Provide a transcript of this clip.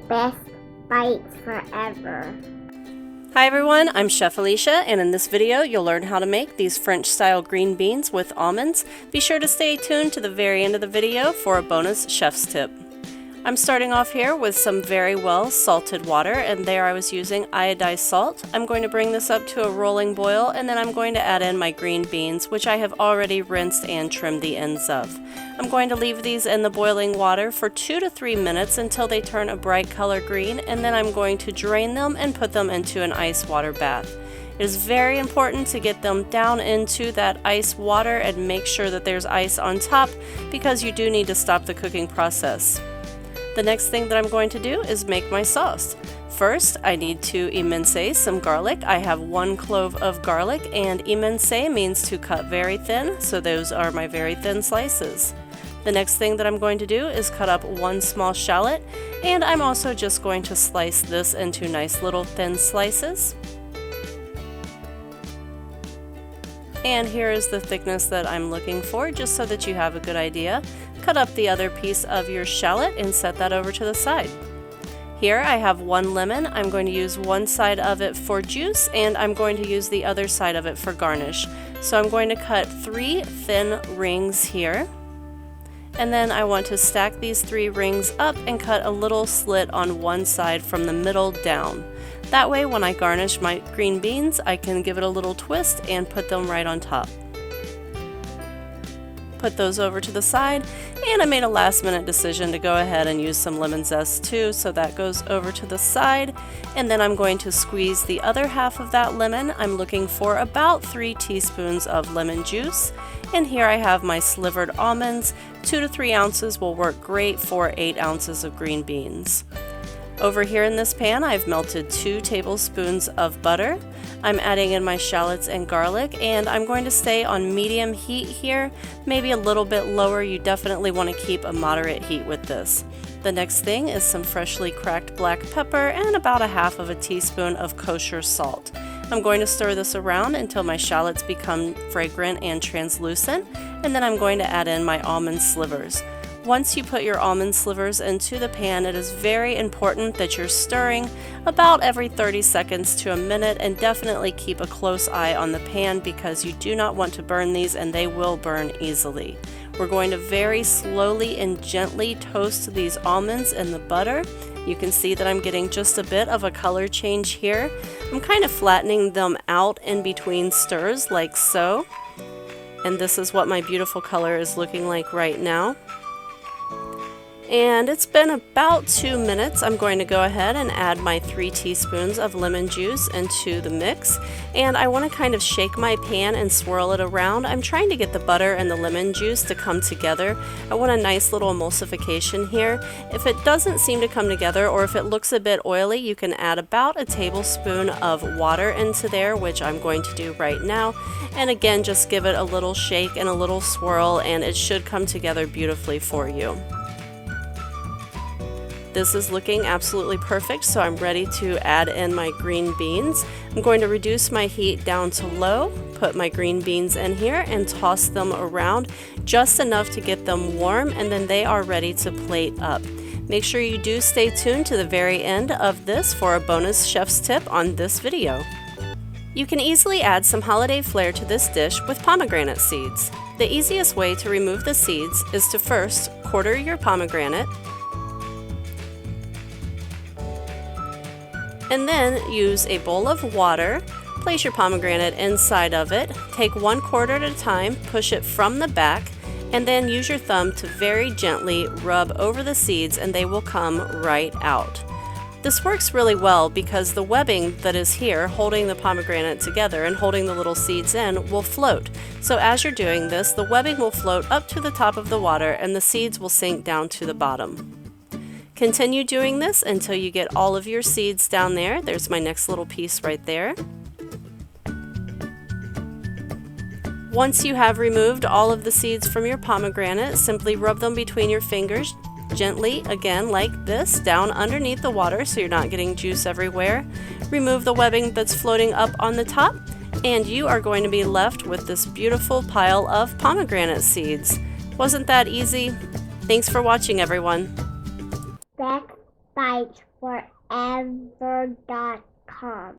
Best bites forever. Hi everyone, I'm Chef Alicia, and in this video you'll learn how to make these French-style green beans with almonds. Be sure to stay tuned to the very end of the video for a bonus chef's tip. I'm starting off here with some very well salted water, and there I was using iodized salt. I'm going to bring this up to a rolling boil, and then I'm going to add in my green beans, which I have already rinsed and trimmed the ends of. I'm going to leave these in the boiling water for 2 to 3 minutes until they turn a bright color green, and then I'm going to drain them and put them into an ice water bath. It is very important to get them down into that ice water and make sure that there's ice on top, because you do need to stop the cooking process. The next thing that I'm going to do is make my sauce. First, I need to émincer some garlic. I have 1 clove of garlic, and émincer means to cut very thin, so those are my very thin slices. The next thing that I'm going to do is cut up 1 small shallot, and I'm also just going to slice this into nice little thin slices. And here is the thickness that I'm looking for, just so that you have a good idea. Cut up the other piece of your shallot and set that over to the side. Here I have 1 lemon. I'm going to use one side of it for juice, and I'm going to use the other side of it for garnish. So I'm going to cut 3 thin rings here. And then I want to stack these 3 rings up and cut a little slit on one side from the middle down. That way when I garnish my green beans, I can give it a little twist and put them right on top. Put those over to the side, and I made a last minute decision to go ahead and use some lemon zest too, so that goes over to the side. And then I'm going to squeeze the other half of that lemon. I'm looking for about 3 teaspoons of lemon juice. And here I have my slivered almonds. 2 to 3 ounces will work great for 8 ounces of green beans. Over here in this pan, I've melted 2 tablespoons of butter. I'm adding in my shallots and garlic, and I'm going to stay on medium heat here, maybe a little bit lower. You definitely want to keep a moderate heat with this. The next thing is some freshly cracked black pepper and about 1/2 teaspoon of kosher salt. I'm going to stir this around until my shallots become fragrant and translucent, and then I'm going to add in my almond slivers. Once you put your almond slivers into the pan, it is very important that you're stirring about every 30 seconds to a minute, and definitely keep a close eye on the pan, because you do not want to burn these, and they will burn easily. We're going to very slowly and gently toast these almonds in the butter. You can see that I'm getting just a bit of a color change here. I'm kind of flattening them out in between stirs like so. And this is what my beautiful color is looking like right now. And it's been about 2 minutes. I'm going to go ahead and add my 3 teaspoons of lemon juice into the mix. And I want to kind of shake my pan and swirl it around. I'm trying to get the butter and the lemon juice to come together. I want a nice little emulsification here. If it doesn't seem to come together, or if it looks a bit oily, you can add about 1 tablespoon of water into there, which I'm going to do right now. And again, just give it a little shake and a little swirl, and it should come together beautifully for you. This is looking absolutely perfect, so I'm ready to add in my green beans. I'm going to reduce my heat down to low, put my green beans in here, and toss them around just enough to get them warm, and then they are ready to plate up. Make sure you do stay tuned to the very end of this for a bonus chef's tip on this video. You can easily add some holiday flair to this dish with pomegranate seeds. The easiest way to remove the seeds is to first quarter your pomegranate, and then use a bowl of water. Place your pomegranate inside of it. Take 1 quarter at a time, push it from the back, and then use your thumb to very gently rub over the seeds, and they will come right out. This works really well because the webbing that is here holding the pomegranate together and holding the little seeds in will float. So as you're doing this, the webbing will float up to the top of the water, and the seeds will sink down to the bottom. Continue doing this until you get all of your seeds down there. There's my next little piece right there. Once you have removed all of the seeds from your pomegranate, simply rub them between your fingers gently, again like this, down underneath the water so you're not getting juice everywhere. Remove the webbing that's floating up on the top, and you are going to be left with this beautiful pile of pomegranate seeds. Wasn't that easy? Thanks for watching, everyone. Best bestbitesforever.com.